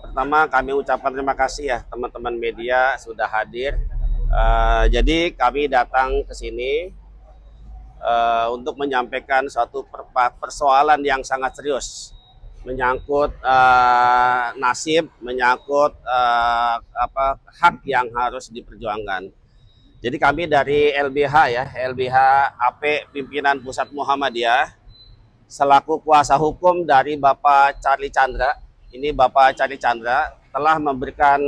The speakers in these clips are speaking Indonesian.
Pertama kami ucapkan terima kasih ya teman-teman media sudah hadir. Jadi kami datang ke sini untuk menyampaikan suatu persoalan yang sangat serius, menyangkut nasib, menyangkut hak yang harus diperjuangkan. Jadi kami dari LBH ya, LBH AP Pimpinan Pusat Muhammadiyah, selaku kuasa hukum dari Bapak Charlie Chandra. Ini Bapak Charlie Chandra telah memberikan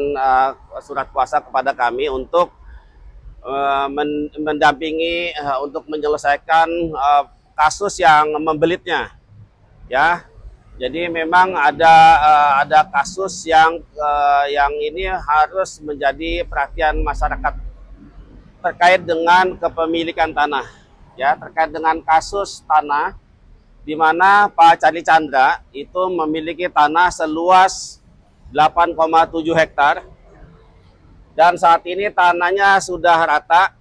surat kuasa kepada kami untuk mendampingi untuk menyelesaikan kasus yang membelitnya, ya. Jadi memang ada kasus yang ini harus menjadi perhatian masyarakat terkait dengan kepemilikan tanah, ya, terkait dengan kasus tanah di mana Pak Charlie Chandra itu memiliki tanah seluas 8,7 hektar dan saat ini tanahnya sudah rata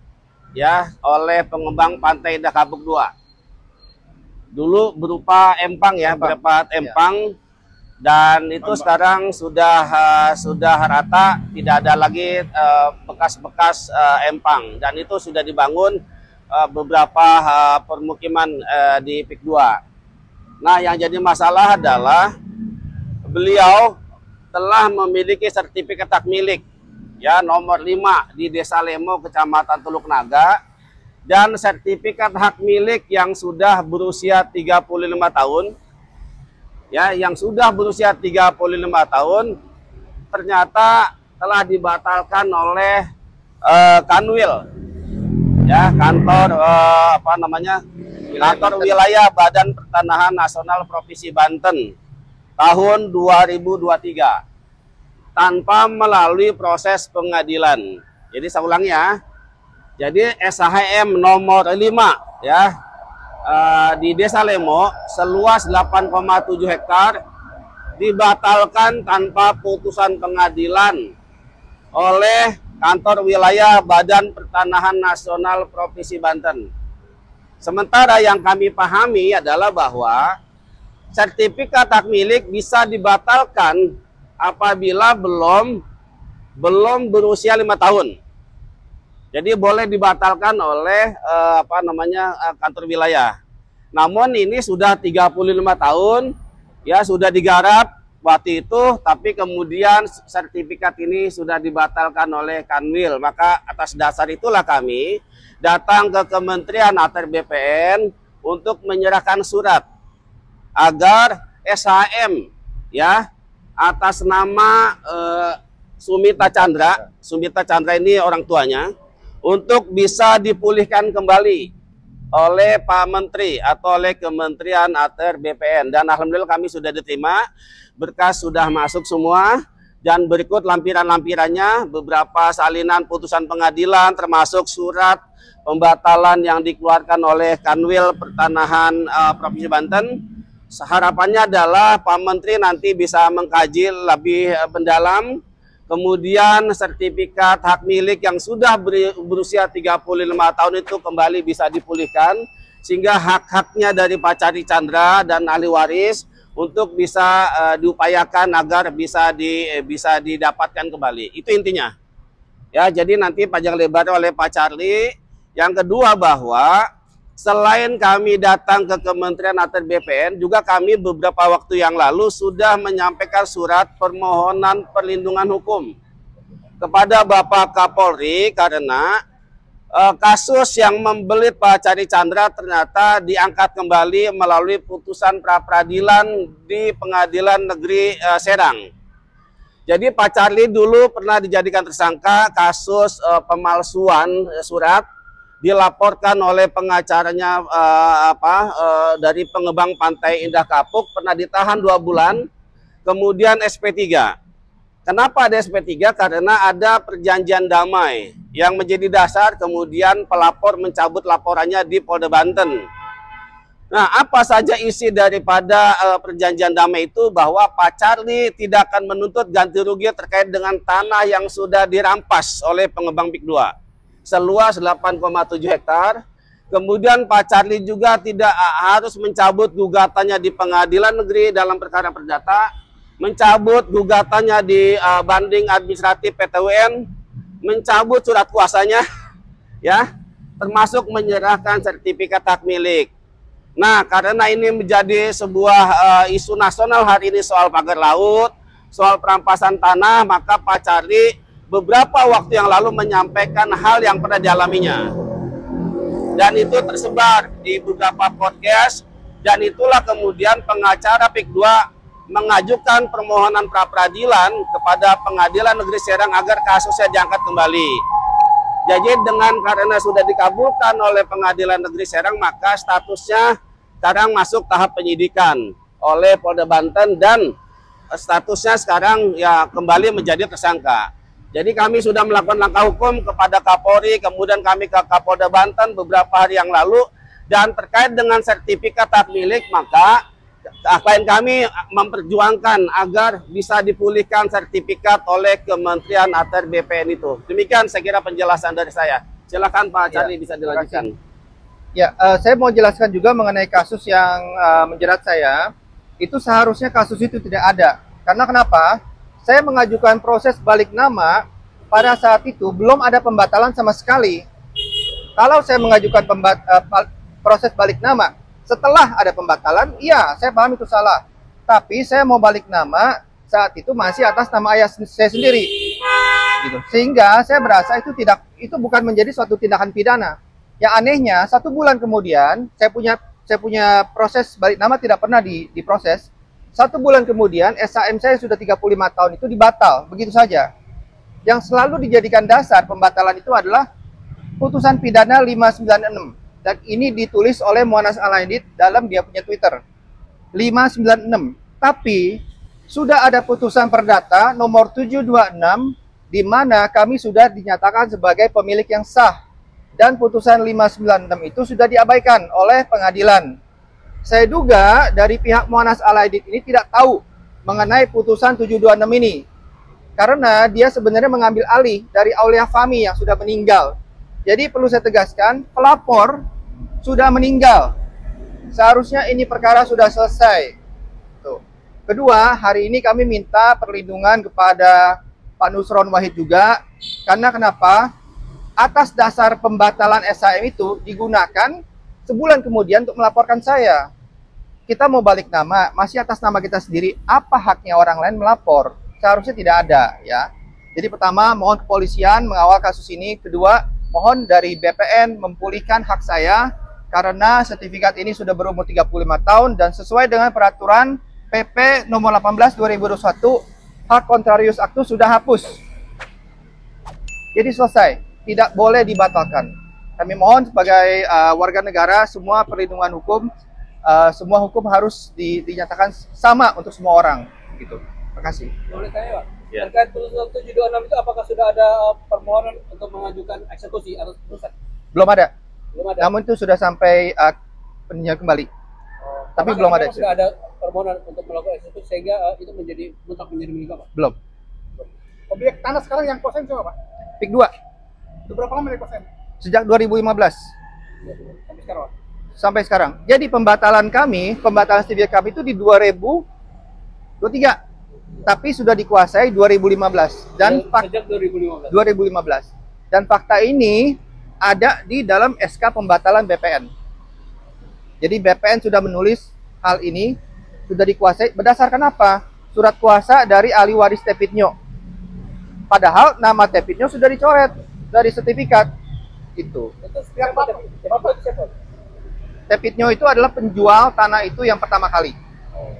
ya oleh pengembang Pantai Indah Kapuk 2. Dulu berupa empang ya, berupa empang dan itu sekarang sudah rata, tidak ada lagi bekas-bekas empang dan itu sudah dibangun beberapa permukiman di PIK 2. Nah, yang jadi masalah adalah beliau telah memiliki sertifikat hak milik ya nomor 5 di Desa Lemo, Kecamatan Teluk Naga, dan sertifikat hak milik yang sudah berusia 35 tahun. Ya, yang sudah berusia 35 tahun ternyata telah dibatalkan oleh Kanwil. Ya, kantor kantor wilayah Badan Pertanahan Nasional Provinsi Banten tahun 2023 tanpa melalui proses pengadilan. Jadi saya ulangi ya. Jadi SHM nomor 5 ya di Desa Lemo seluas 8,7 hektar dibatalkan tanpa putusan pengadilan oleh kantor wilayah Badan Pertanahan Nasional Provinsi Banten. Sementara yang kami pahami adalah bahwa sertifikat hak milik bisa dibatalkan apabila belum berusia 5 tahun. Jadi boleh dibatalkan oleh kantor wilayah. Namun ini sudah 35 tahun ya, sudah digarap waktu itu, tapi kemudian sertifikat ini sudah dibatalkan oleh Kanwil. Maka atas dasar itulah kami datang ke Kementerian ATR BPN untuk menyerahkan surat agar SHM ya atas nama Sumita Chandra ini orang tuanya, untuk bisa dipulihkan kembali oleh Pak Menteri atau oleh Kementerian ATR BPN. Dan alhamdulillah kami sudah diterima, berkas sudah masuk semua, dan berikut lampiran-lampirannya, beberapa salinan putusan pengadilan termasuk surat pembatalan yang dikeluarkan oleh Kanwil Pertanahan Provinsi Banten. Harapannya adalah Pak Menteri nanti bisa mengkaji lebih mendalam. Kemudian sertifikat hak milik yang sudah berusia 35 tahun itu kembali bisa dipulihkan, sehingga hak-haknya dari Pak Charlie Chandra dan ahli waris untuk bisa diupayakan agar bisa didapatkan kembali. Itu intinya. Ya, jadi nanti panjang lebar oleh Pak Charlie. Yang kedua, bahwa selain kami datang ke Kementerian ATR BPN, juga kami beberapa waktu yang lalu sudah menyampaikan surat permohonan perlindungan hukum kepada Bapak Kapolri karena kasus yang membelit Pak Charlie Chandra ternyata diangkat kembali melalui putusan pra-peradilan di Pengadilan Negeri Serang. Jadi Pak Charlie dulu pernah dijadikan tersangka kasus pemalsuan surat, dilaporkan oleh pengacaranya dari pengembang Pantai Indah Kapuk, pernah ditahan 2 bulan, kemudian SP3. Kenapa ada SP3? Karena ada perjanjian damai yang menjadi dasar kemudian pelapor mencabut laporannya di Polda Banten. Nah, apa saja isi daripada perjanjian damai itu? Bahwa Pak Charlie tidak akan menuntut ganti rugi terkait dengan tanah yang sudah dirampas oleh pengembang PIK 2. Seluas 8,7 hektar. Kemudian Pak Charlie juga tidak harus mencabut gugatannya di pengadilan negeri dalam perkara perdata. mencabut gugatannya di banding administratif PT UN, mencabut surat kuasanya, ya, termasuk menyerahkan sertifikat hak milik. Nah, karena ini menjadi sebuah isu nasional hari ini soal pagar laut, soal perampasan tanah, maka Pak Charlie beberapa waktu yang lalu menyampaikan hal yang pernah dialaminya. Dan itu tersebar di beberapa podcast, dan itulah kemudian pengacara PIK 2 mengajukan permohonan pra-peradilan kepada Pengadilan Negeri Serang agar kasusnya diangkat kembali. Jadi karena sudah dikabulkan oleh Pengadilan Negeri Serang, maka statusnya sekarang masuk tahap penyidikan oleh Polda Banten dan statusnya sekarang ya kembali menjadi tersangka. Jadi kami sudah melakukan langkah hukum kepada Kapolri, kemudian kami ke Kapolda Banten beberapa hari yang lalu, dan terkait dengan sertifikat hak milik, maka klien kami memperjuangkan agar bisa dipulihkan sertifikat oleh Kementerian ATR BPN itu. Demikian saya kira penjelasan dari saya. Silakan Pak Charlie, bisa dilanjutkan. Ya, saya mau jelaskan juga mengenai kasus yang menjerat saya. Itu seharusnya kasus itu tidak ada. Karena kenapa? Saya mengajukan proses balik nama, pada saat itu belum ada pembatalan sama sekali. Kalau saya mengajukan proses balik nama, setelah ada pembatalan, iya, saya paham itu salah. Tapi saya mau balik nama, saat itu masih atas nama ayah saya sendiri. Gitu. Sehingga saya berasa itu bukan menjadi suatu tindakan pidana. Yang anehnya, 1 bulan kemudian, saya punya proses balik nama tidak pernah diproses. 1 bulan kemudian, SHM saya sudah 35 tahun itu dibatal, begitu saja. Yang selalu dijadikan dasar pembatalan itu adalah putusan pidana 596. Dan ini ditulis oleh Mu'annas Al-Aidid dalam dia punya Twitter. 596. Tapi, sudah ada putusan perdata nomor 726, di mana kami sudah dinyatakan sebagai pemilik yang sah. Dan putusan 596 itu sudah diabaikan oleh pengadilan. Saya duga dari pihak Mu'annas Al-Aidid ini tidak tahu mengenai putusan 726 ini. Karena dia sebenarnya mengambil alih dari Aulia Fahmi yang sudah meninggal. Jadi perlu saya tegaskan, pelapor sudah meninggal. Seharusnya ini perkara sudah selesai. Tuh. Kedua, hari ini kami minta perlindungan kepada Pak Nusron Wahid juga. Karena kenapa? Atas dasar pembatalan SHM itu digunakan sebulan kemudian untuk melaporkan saya. Kita mau balik nama, masih atas nama kita sendiri. Apa haknya orang lain melapor? Seharusnya tidak ada, ya. Jadi pertama, mohon kepolisian mengawal kasus ini. Kedua, mohon dari BPN memulihkan hak saya karena sertifikat ini sudah berumur 35 tahun dan sesuai dengan peraturan PP nomor 18 2021, hak contrarius actus sudah hapus. Jadi selesai, tidak boleh dibatalkan. Kami mohon sebagai warga negara, semua perlindungan hukum, semua hukum harus dinyatakan sama untuk semua orang, gitu. Terima kasih. Boleh tanya, Pak? Ya. Terkait putusan 726 itu apakah sudah ada permohonan untuk mengajukan eksekusi atau putusan? Belum ada. Belum ada. Namun itu sudah sampai peninjauan kembali. Tapi belum ada. Sudah ada permohonan untuk melakukan eksekusi sehingga itu menjadi milik Pak? Belum. Objek tanah sekarang yang kosen siapa, Pak? PIK 2. Itu berapa lama dari kosen? Sejak 2015 Sampai sekarang, Pak? sampai sekarang. Jadi pembatalan sertifikat kami itu di 2023. Tapi sudah dikuasai 2015 dan sejak 2015. 2015. Dan fakta ini ada di dalam SK pembatalan BPN. Jadi BPN sudah menulis hal ini, sudah dikuasai berdasarkan apa? Surat kuasa dari ahli waris Tepitnyo. Padahal nama Tepitnyo sudah dicoret dari sertifikat itu. Itu siapa? Tepitnyo itu adalah penjual tanah itu yang pertama kali.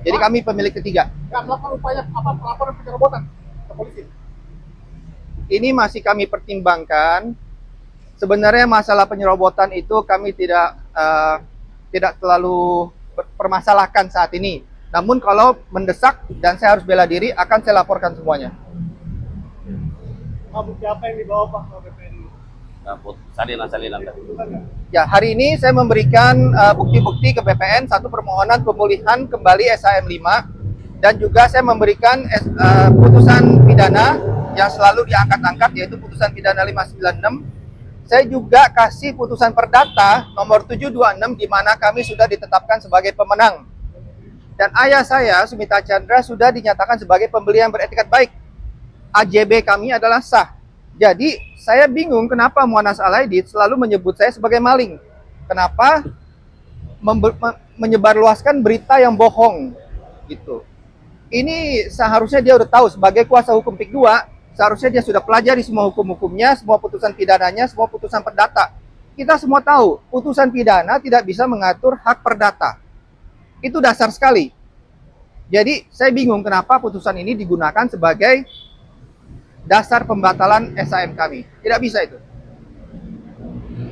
Jadi kami pemilik ketiga. Nggak melakukan upaya pelaporan penyerobotan ke polisi? Ini masih kami pertimbangkan. Sebenarnya masalah penyerobotan itu kami tidak terlalu permasalahkan saat ini. Namun kalau mendesak dan saya harus bela diri, akan saya laporkan semuanya. Bukti apa yang dibawa Pak ke BPN? Salinan. Ya, hari ini saya memberikan bukti-bukti ke BPN, satu permohonan pemulihan kembali SHM 5, dan juga saya memberikan putusan pidana yang selalu diangkat-angkat, yaitu putusan pidana 596. Saya juga kasih putusan perdata nomor 726 di mana kami sudah ditetapkan sebagai pemenang. Dan ayah saya, Sumita Chandra, sudah dinyatakan sebagai pembeli yang beretikat baik. AJB kami adalah sah. Jadi, saya bingung kenapa Muanas Al-Aidid selalu menyebut saya sebagai maling. Kenapa menyebarluaskan berita yang bohong gitu. Ini seharusnya dia udah tahu sebagai kuasa hukum PIK 2, seharusnya dia sudah pelajari semua hukum-hukumnya, semua putusan pidananya, semua putusan perdata. Kita semua tahu, putusan pidana tidak bisa mengatur hak perdata. Itu dasar sekali. Jadi, saya bingung kenapa putusan ini digunakan sebagai dasar pembatalan SAM kami. Tidak bisa itu.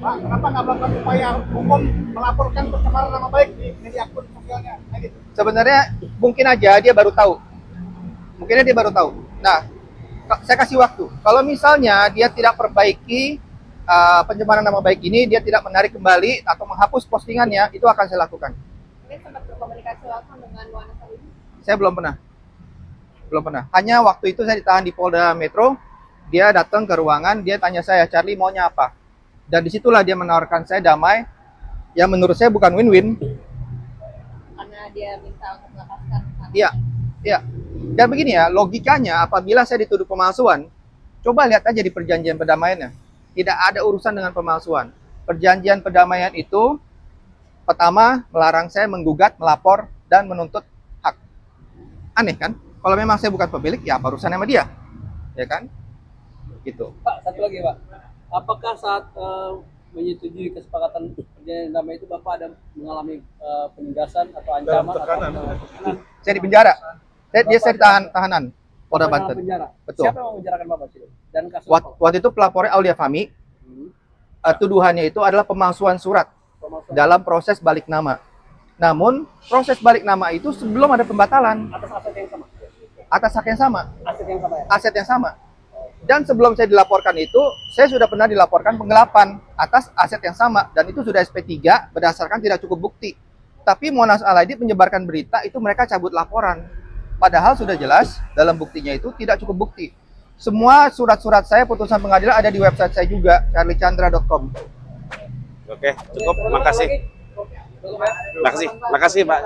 Pak, kenapa nggak melakukan upaya hukum melaporkan pencemaran nama baik di akun sosialnya? Nah, gitu. Sebenarnya mungkin aja dia baru tahu. Mungkinnya dia baru tahu. Nah, saya kasih waktu. Kalau misalnya dia tidak perbaiki pencemaran nama baik ini, dia tidak menarik kembali atau menghapus postingannya, itu akan saya lakukan. Ini sempat berkomunikasi langsung dengan Muanas Al-Aidid? Saya belum pernah. Belum pernah. Hanya waktu itu saya ditahan di Polda Metro, dia datang ke ruangan, dia tanya saya, Charlie maunya apa? Dan disitulah dia menawarkan saya damai, yang menurut saya bukan win-win. Karena dia minta untuk melepaskan. Iya, iya. Dan begini ya, logikanya apabila saya dituduh pemalsuan, coba lihat aja di perjanjian perdamaiannya. Tidak ada urusan dengan pemalsuan. Perjanjian perdamaian itu pertama melarang saya menggugat, melapor, dan menuntut hak. Aneh kan? Kalau memang saya bukan pemilik, ya apa urusan sama dia? Ya kan? Gitu. Pak, satu lagi Pak. Apakah saat menyetujui kesepakatan perjanjian damai itu Bapak ada mengalami penindasan atau ancaman atau tekanan? Saya di penjara. Saya ditahan tahanan Polda Banten. Penjara. Betul. Siapa yang memenjarakan Bapak sih? Dan kasus Waktu itu pelapornya Aulia Fahmi. Tuduhannya itu adalah pemalsuan surat dalam proses balik nama. Namun proses balik nama itu sebelum ada pembatalan atas aset yang sama. atas hak yang sama, Aset yang sama ya? aset yang sama. Dan sebelum saya dilaporkan itu, saya sudah pernah dilaporkan penggelapan atas aset yang sama, dan itu sudah SP3 berdasarkan tidak cukup bukti. Tapi Muanas Al-Aidid menyebarkan berita itu mereka cabut laporan. Padahal sudah jelas dalam buktinya itu tidak cukup bukti. Semua surat-surat saya putusan pengadilan ada di website saya juga, charliechandra.com. Oke, cukup. Makasih. Makasih, Pak.